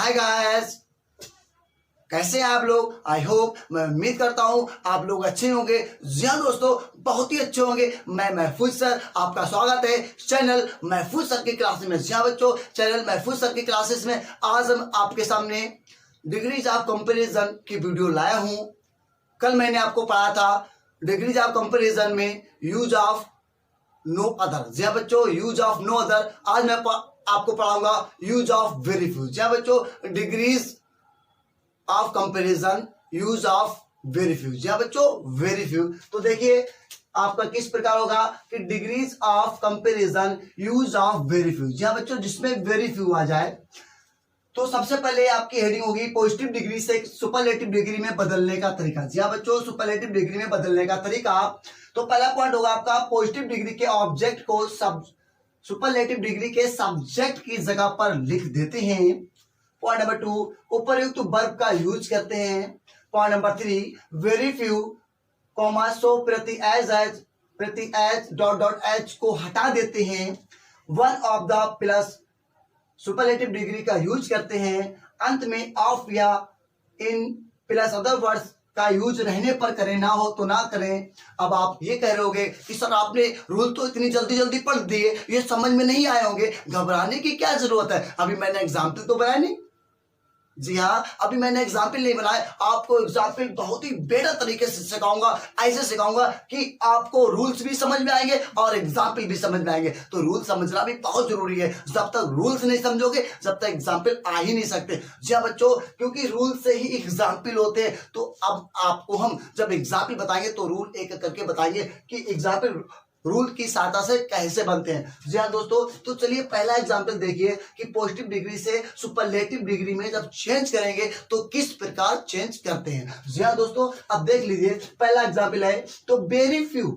Hi guys, कैसे हैं आप लोग। आई होप, मैं उम्मीद करता हूं आप लोग अच्छे होंगे। जी हाँ दोस्तों, बहुत ही अच्छे होंगे। मैं महफूज सर, आपका स्वागत है चैनल महफूज सर की क्लासेस में। जी हाँ बच्चों, चैनल महफूज सर की क्लासेस में आज हम आपके सामने डिग्रीज ऑफ कंपैरिजन की वीडियो लाया हूं। कल मैंने आपको पढ़ा था डिग्रीज ऑफ कंपैरिजन में यूज ऑफ नो अदर। जी हाँ बच्चों, यूज ऑफ नो अदर। आज मैं आपको पढ़ाऊंगा यूज ऑफ वेरी फ्यू। जी हाँ बच्चों, degrees of comparison use of very few. जी हाँ बच्चों, वेरी फ्यू। तो देखिए आपका किस प्रकार होगा कि degrees of comparison use of very few. जी हाँ बच्चों, जिसमें वेरी फ्यू आ जाए तो सबसे पहले आपकी हेडिंग होगी पॉजिटिव डिग्री से सुपरलेटिव डिग्री में बदलने का तरीका। जी हाँ बच्चों, सुपरलेटिव डिग्री में बदलने का तरीका। तो पहला पॉइंट होगा आपका पॉजिटिव डिग्री के ऑब्जेक्ट को सुपरलेटिव डिग्री के सब्जेक्ट की जगह पर लिख देते हैं। पॉइंट नंबर 2, उपरयुक्त वर्ब का यूज करते हैं। Point number 3, very few comma सो प्रति एज डॉट डॉट एच को हटा देते हैं। One of the plus superlative degree का यूज करते हैं। अंत में ऑफ या इन प्लस अदर वर्ड्स का यूज रहने पर करें, ना हो तो ना करें। अब आप ये कह रहे होंगे कि सर आपने रूल तो इतनी जल्दी जल्दी पढ़ दिए, ये समझ में नहीं आए होंगे, घबराने की क्या जरूरत है। अभी मैंने एग्जाम्पल तो बनाया नहीं। जी हाँ, अभी मैंने एग्जाम्पल नहीं बनाया। आपको एग्जाम्पल बहुत ही बेहतर तरीके से सिखाऊंगा। ऐसे सिखाऊंगा कि आपको रूल्स भी समझ में आएंगे और एग्जाम्पल भी समझ में आएंगे। तो रूल समझना भी बहुत जरूरी है। जब तक रूल्स नहीं समझोगे जब तक एग्जाम्पल आ ही नहीं सकते। जी हाँ बच्चों, क्योंकि रूल से ही एग्जाम्पल होते हैं। तो अब आपको हम जब एग्जाम्पल बताएंगे तो रूल एक करके बताएंगे कि एग्जाम्पल रूल की सहायता से कैसे बनते हैं। जी हाँ दोस्तों, तो चलिए पहला एग्जांपल देखिए कि पॉजिटिव डिग्री से सुपरलेटिव डिग्री में जब चेंज करेंगे तो किस प्रकार चेंज करते हैं। जी हाँ दोस्तों, अब देख लीजिए पहला एग्जांपल है तो very few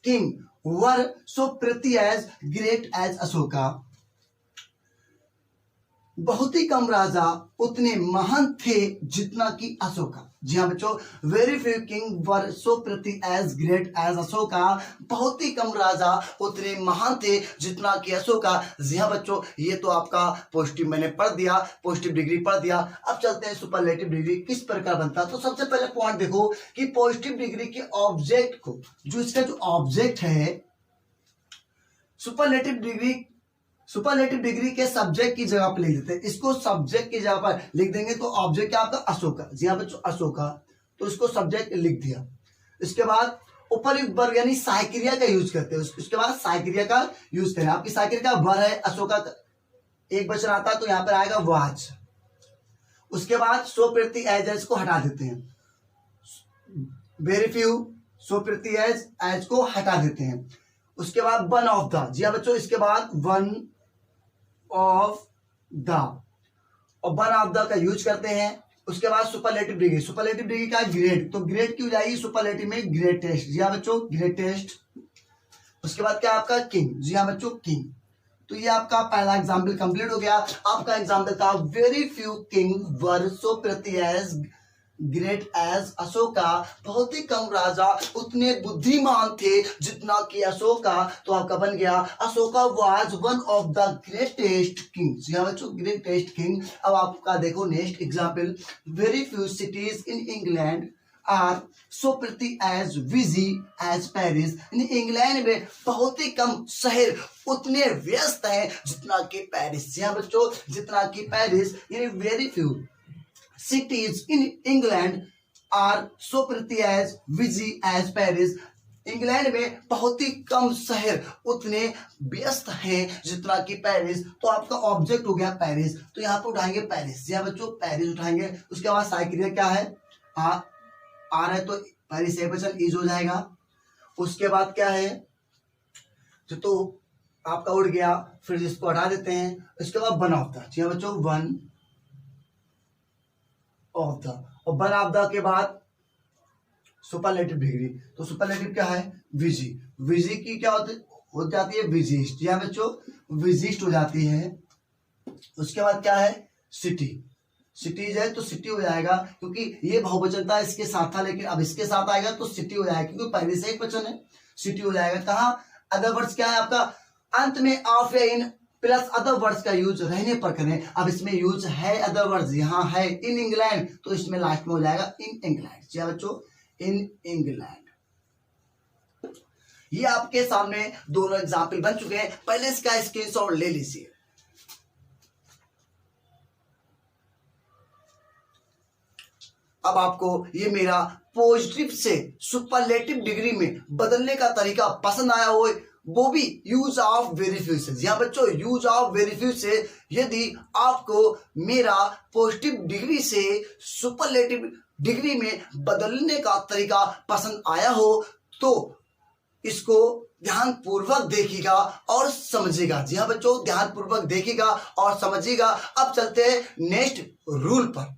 king were so pretty as great as Ashoka. बहुत ही कम राजा उतने महान थे जितना कि अशोका। जी हाँ बच्चों, very few king were so pretty as great as Ashoka. बहुत ही कम राजा उतने महान थे जितना कि अशोका। जी हाँ बच्चों, ये तो आपका पॉजिटिव मैंने पढ़ दिया, पॉजिटिव डिग्री पढ़ दिया। अब चलते हैं सुपरलेटिव डिग्री किस प्रकार बनता। तो सबसे पहले पॉइंट देखो कि पॉजिटिव डिग्री के ऑब्जेक्ट को, जो इसका जो ऑब्जेक्ट है सुपरलेटिव डिग्री के सब्जेक्ट की जगह पर लिख देते हैं। इसको सब्जेक्ट की जगह पर लिख देंगे तो ऑब्जेक्ट क्या आपका अशोका। जी हाँ बच्चों, अशोका, तो इसको सब्जेक्ट लिख दिया। इसके बाद उपरयुक्त वर्ब यानी सहायक्रिया का यूज करते हैं। उसके बाद सहायक्रिया का यूज करें। आपकी सहायक्रिया का वर्ब है अशोका, एक वचन आता है तो यहां पर आएगा वाज। उसके बाद सो प्रति एज को हटा देते हैं। वेरी फ्यू सो प्रति एज को हटा देते हैं। उसके बाद वन ऑफ द। जी हाँ बच्चों, इसके बाद वन ऑफ द और वन ऑफ द का यूज करते हैं। उसके बाद सुपरलेटिव डिग्री का ग्रेड, तो ग्रेड की हो जाएगी सुपरलेटिव में ग्रेटेस्ट। जी हाँ बच्चों, ग्रेटेस्ट। उसके बाद क्या आपका किंग। जी हाँ बच्चों, किंग। तो ये आपका पहला एग्जाम्पल कंप्लीट हो गया। आपका एग्जाम्पल था very few king were so pretty as great as Ashoka. बहुत ही कम राजा उतने बुद्धिमान थे जितना कि अशोका। तो आपका बन गया Ashoka was one of the greatest king. जी हाँ बच्चों, ग्रेटेस्ट किंग। अब आपका देखो next example, very few cities in England are so pretty as busy as Paris. England में बहुत ही कम शहर उतने व्यस्त हैं जितना कि पेरिस। जी हाँ बच्चों, जितना कि पेरिस। यानी very few cities in England are so pretty as busy as Paris। England में बहुत ही कम शहर उतने व्यस्त हैं जितना कि पेरिस। तो आपका ऑब्जेक्ट हो गया पेरिस, तो यहाँ पे उठाएंगे पेरिस। जी हाँ बच्चों, पेरिस उठाएंगे। उसके बाद सहायक्रिया क्या है, आ रहा है तो पेरिस एक वचन इज हो जाएगा। उसके बाद क्या है, तो आपका उड़ गया, फिर इसको हटा देते हैं। उसके बाद वन ऑफ द। जी हाँ बच्चों, वन ऑफ द, और वन ऑफ द के बाद सुपरलेटिव डिग्री। तो सुपरलेटिव क्या है, विजी। विजी की क्या हो जाती है, विजिस्ट। या बच्चों, विजिस्ट हो जाती है। उसके बाद क्या है, सिटी। सिटीज है तो सिटी हो जाएगा, क्योंकि ये बहुवचन था इसके साथ था, लेकिन अब इसके साथ आएगा तो सिटी हो जाएगा, क्योंकि पहले से एक वचन है, सिटी हो जाएगा। कहा अदर वर्ड्स क्या है आपका, अंत में ऑफ या इन प्लस अदर वर्ड्स का यूज रहने पर करें। अब इसमें यूज है अदर वर्ड्स, यहाँ है इन इंग्लैंड, तो इसमें लास्ट में हो जाएगा इन इंग्लैंड। जी बच्चों, इन इंग्लैंड। ये आपके सामने दोनों एग्जाम्पल बन चुके हैं, पहले इसका स्क्रीनशॉट ले लीजिए। अब आपको ये मेरा पॉजिटिव से सुपरलेटिव डिग्री में बदलने का तरीका पसंद आया हो, वो भी यूज ऑफ वेरिफ्यू से। जी हाँ बच्चों, यूज ऑफ वेरिफ्यू से यदि आपको मेरा पॉजिटिव डिग्री से सुपरलेटिव डिग्री में बदलने का तरीका पसंद आया हो तो इसको ध्यान पूर्वक देखिएगा और समझिएगा। जी हाँ बच्चों, ध्यान पूर्वक देखिएगा और समझिएगा। अब चलते हैं नेक्स्ट रूल पर।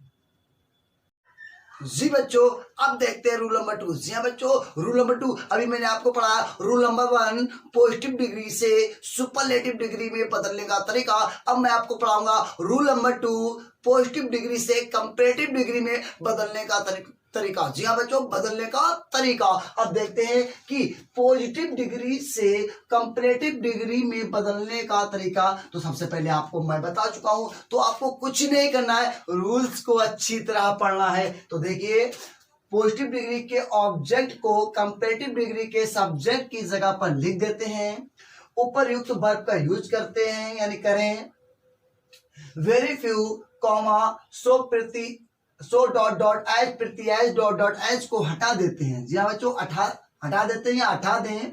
जी बच्चों, अब देखते हैं रूल नंबर 2। जी हाँ बच्चों, रूल नंबर 2 अभी मैंने आपको पढ़ा। रूल नंबर 1 पॉजिटिव डिग्री से सुपरलेटिव डिग्री में बदलने का तरीका। अब मैं आपको पढ़ाऊंगा रूल नंबर 2 पॉजिटिव डिग्री से कंपैरेटिव डिग्री में बदलने का तरीका। जी हाँ बच्चों, बदलने का तरीका। अब देखते हैं कि पॉजिटिव डिग्री से कंपैरेटिव डिग्री में बदलने का तरीका। तो सबसे पहले आपको मैं बता चुका हूं, तो आपको कुछ नहीं करना है, रूल्स को अच्छी तरह पढ़ना है। तो देखिए, पॉजिटिव डिग्री के ऑब्जेक्ट को कंपैरेटिव डिग्री के सब्जेक्ट की जगह पर लिख देते हैं, उपरयुक्त वर्ब का यूज करते हैं, यानी करें very few comma so dot dot H प्रत्यय डॉट डॉट एच को हटा देते हैं। जी हाँ बच्चों, हटा देते हैं या हटा दें।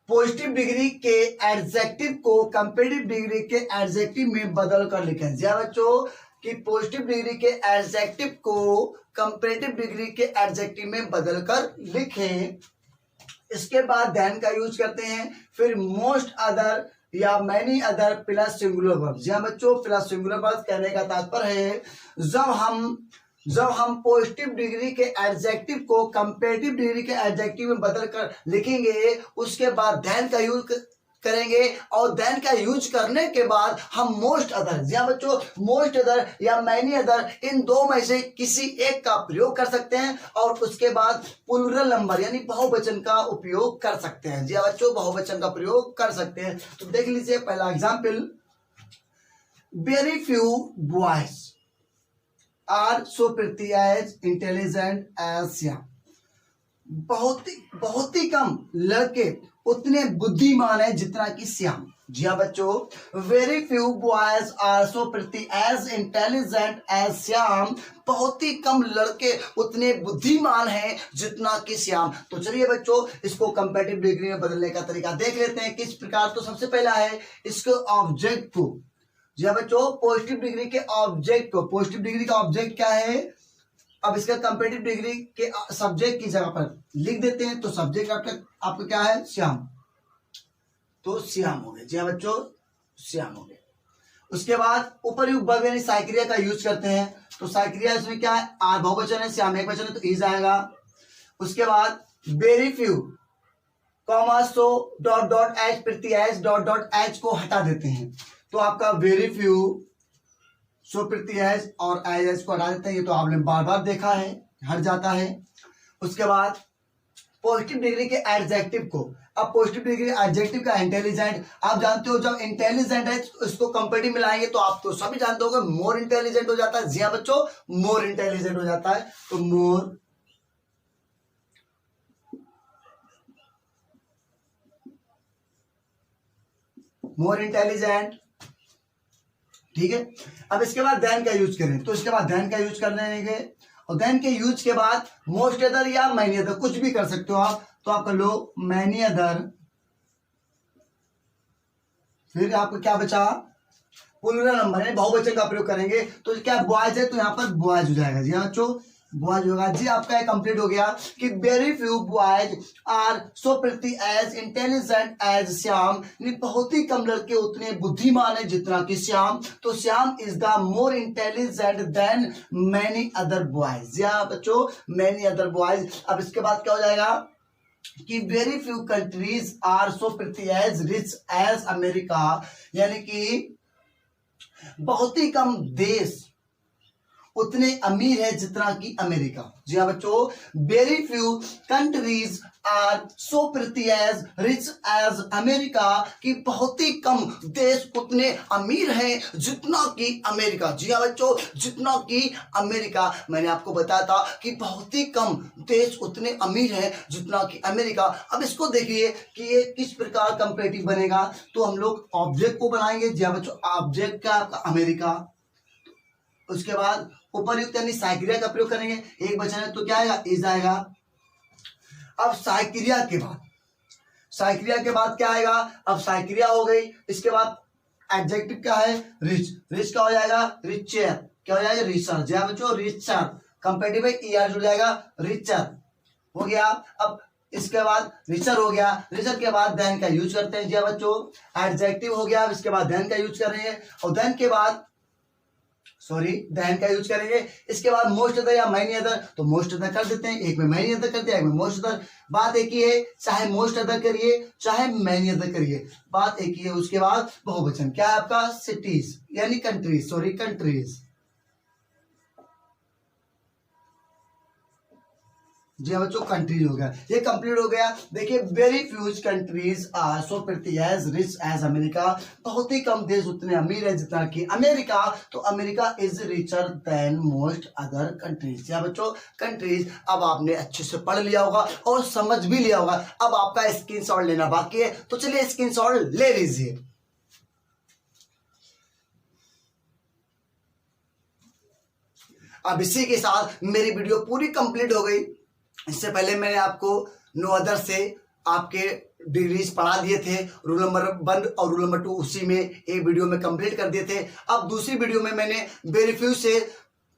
पॉजिटिव डिग्री के एडजेक्टिव को कंपैरेटिव डिग्री के एडजेक्टिव में बदल कर लिखें। जी हाँ बच्चों, कि पॉजिटिव डिग्री के एडजेक्टिव को कंपैरेटिव डिग्री के एडजेक्टिव में बदल कर लिखें। इसके बाद देन का यूज करते हैं, फिर मोस्ट अदर या many other plus singular verb. जी हाँ बच्चों, प्लस सिंगुलर वर्ब कहने का तात्पर्य है जब हम पॉजिटिव डिग्री के एडजेक्टिव को कंपैरेटिव डिग्री के एडजेक्टिव में बदल कर लिखेंगे, उसके बाद देन का यूज करेंगे और देन का यूज करने के बाद हम मोस्ट अदर, जी हाँ बच्चों, मोस्ट अदर या मैनी अदर इन दो में से किसी एक का प्रयोग कर सकते हैं और उसके बाद प्लूरल नंबर यानी बहुवचन का उपयोग कर सकते हैं। जी हाँ बच्चों, बहुवचन का प्रयोग कर सकते हैं। तो देख लीजिए पहला example, very few boys are so pretty as intelligent as Shyam. बहुत ही कम लड़के उतने बुद्धिमान है जितना कि श्याम। जी हाँ बच्चों, very few boys are so pretty as intelligent as Shyam. बहुत ही कम लड़के उतने बुद्धिमान हैं जितना कि श्याम। तो चलिए बच्चों, इसको कंपैरेटिव डिग्री में बदलने का तरीका देख लेते हैं किस प्रकार। तो सबसे पहला है इसको ऑब्जेक्ट को, जी हाँ बच्चों, पॉजिटिव डिग्री के ऑब्जेक्ट को, पॉजिटिव डिग्री का ऑब्जेक्ट क्या है, अब इसका कंपैरेटिव डिग्री के सब्जेक्ट की जगह पर लिख देते हैं। तो सब्जेक्ट आपका क्या है, श्याम, तो श्याम हो गए। जी हाँ बच्चों, श्याम हो गए। उसके बाद उपरयुक्त वर्ब यानी साइक्रिया का यूज करते हैं। तो साइक्रिया इसमें क्या है, आर बहुवचन है, श्याम एक वचन है, तो इज आएगा। उसके बाद very few comma so dot dot H प्रत्यय डॉट डॉट एच को हटा देते हैं। तो आपका वेरी फ्यू सो प्रत्यय और एज को हटा देते हैं। ये तो आपने बार बार देखा है, हट जाता है। उसके बाद पॉजिटिव डिग्री के एडजेक्टिव को, अब पॉजिटिव डिग्री एडजेक्टिव का इंटेलिजेंट, आप जानते हो जब इंटेलिजेंट है तो इसको कंपैरेटिव में लाएंगे तो आप तो सभी जानते हो मोर इंटेलिजेंट हो जाता है। जी हाँ बच्चों, मोर इंटेलिजेंट हो जाता है। तो मोर इंटेलिजेंट, ठीक है। अब इसके बाद देन का यूज करें, तो इसके बाद देन का यूज करने के और देन के यूज के बाद मोस्ट अदर या मैनी अदर कुछ भी कर सकते हो आप। तो आप कर लो मैनी अदर, फिर आपको क्या बचा, प्लूरल नंबर है, बहुवचन का प्रयोग करेंगे। तो क्या बॉयज है, तो यहाँ पर बॉयज हो जाएगा। जी हाँ बच्चों, बॉयज होगा। जी आपका कंप्लीट हो गया कि very few boys are so pretty as intelligent as Shyam. बहुत ही कम लड़के उतने बुद्धिमान है जितना कि श्याम। तो Shyam is the more intelligent than many other boys. जी हाँ बच्चों, मैनी अदर बॉयज। अब इसके बाद क्या हो जाएगा कि very few countries are so pretty as rich as America, यानी कि बहुत ही कम देश उतने अमीर है जितना कि अमेरिका। जी हाँ बच्चों, very few countries are so pretty as rich as America, कि बहुत ही कम देश उतने अमीर हैं जितना कि अमेरिका। जी हाँ बच्चों, जितना कि अमेरिका। मैंने आपको बताया था कि बहुत ही कम देश उतने अमीर हैं जितना कि अमेरिका। अब इसको देखिए कि ये किस प्रकार कंपैरेटिव बनेगा। तो हम लोग ऑब्जेक्ट को बनाएंगे। जी हाँ बच्चों, ऑब्जेक्ट का आपका अमेरिका, उसके बाद उपरयुक्त यानी साइक्रिया का प्रयोग करेंगे। एक बचा है तो क्या आएगा, इज आएगा। अब साइक्रिया के बाद क्या आएगा, अब साइक्रिया हो गई। इसके बाद एडजेक्टिव क्या है, रिच। रिच क्या हो जाएगा, रिचर। क्या हो जाएगा, रिचर। जी हाँ बच्चों, रिचर। कंपैरेटिव में ईआर जुड़ जाएगा, रिचर हो गया। अब इसके बाद रिचर हो गया। रिचर के बाद देन का यूज करते हैं। जी हाँ बच्चों, एडजेक्टिव हो गया। इसके बाद देन का यूज कर रहे हैं, और देन के बाद देन का यूज करेंगे। इसके बाद मोस्ट अदर या मैनी अदर, तो मोस्ट अदर कर देते हैं। एक में मैनी अदर करते हैं, एक में मोस्ट अदर। बात एक ही है, चाहे मोस्ट अदर करिए चाहे मैनी अदर करिए, बात एक ही है। उसके बाद बहुवचन क्या है आपका, सिटीज यानी कंट्रीज, कंट्रीज। जी हाँ बच्चों, कंट्रीज हो गया, ये कंप्लीट हो गया। देखिए, very few countries are so pretty as rich as America, बहुत ही कम देश उतने अमीर है जितना कि अमेरिका। तो America is richer than most other countries. जी हाँ बच्चों, कंट्रीज। अब आपने अच्छे से पढ़ लिया होगा और समझ भी लिया होगा। अब आपका स्क्रीनशॉट लेना बाकी है, तो चलिए स्क्रीनशॉट ले लीजिए। अब इसी के साथ मेरी वीडियो पूरी कंप्लीट हो गई। इससे पहले मैंने आपको नो अदर से आपके डिग्रीज पढ़ा दिए थे, रूल नंबर 1 और रूल नंबर 2 उसी में एक वीडियो में कंप्लीट कर दिए थे। अब दूसरी वीडियो में मैंने वेरी फ्यू से,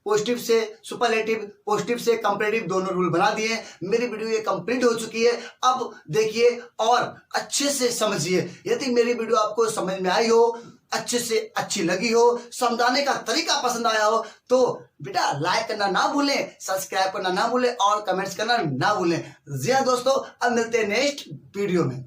पॉजिटिव से, सुपरलेटिव, पॉजिटिव से कंपैरेटिव दोनों रूल बना दिए। मेरी वीडियो ये कंप्लीट हो चुकी है। अब देखिए और अच्छे से समझिए। यदि मेरी वीडियो आपको समझ में आई हो, अच्छे से अच्छी लगी हो, समझाने का तरीका पसंद आया हो, तो बेटा लाइक करना ना भूलें, सब्सक्राइब करना ना भूलें और कमेंट्स करना ना भूलें। जी हाँ दोस्तों, अब मिलते हैं नेक्स्ट वीडियो में।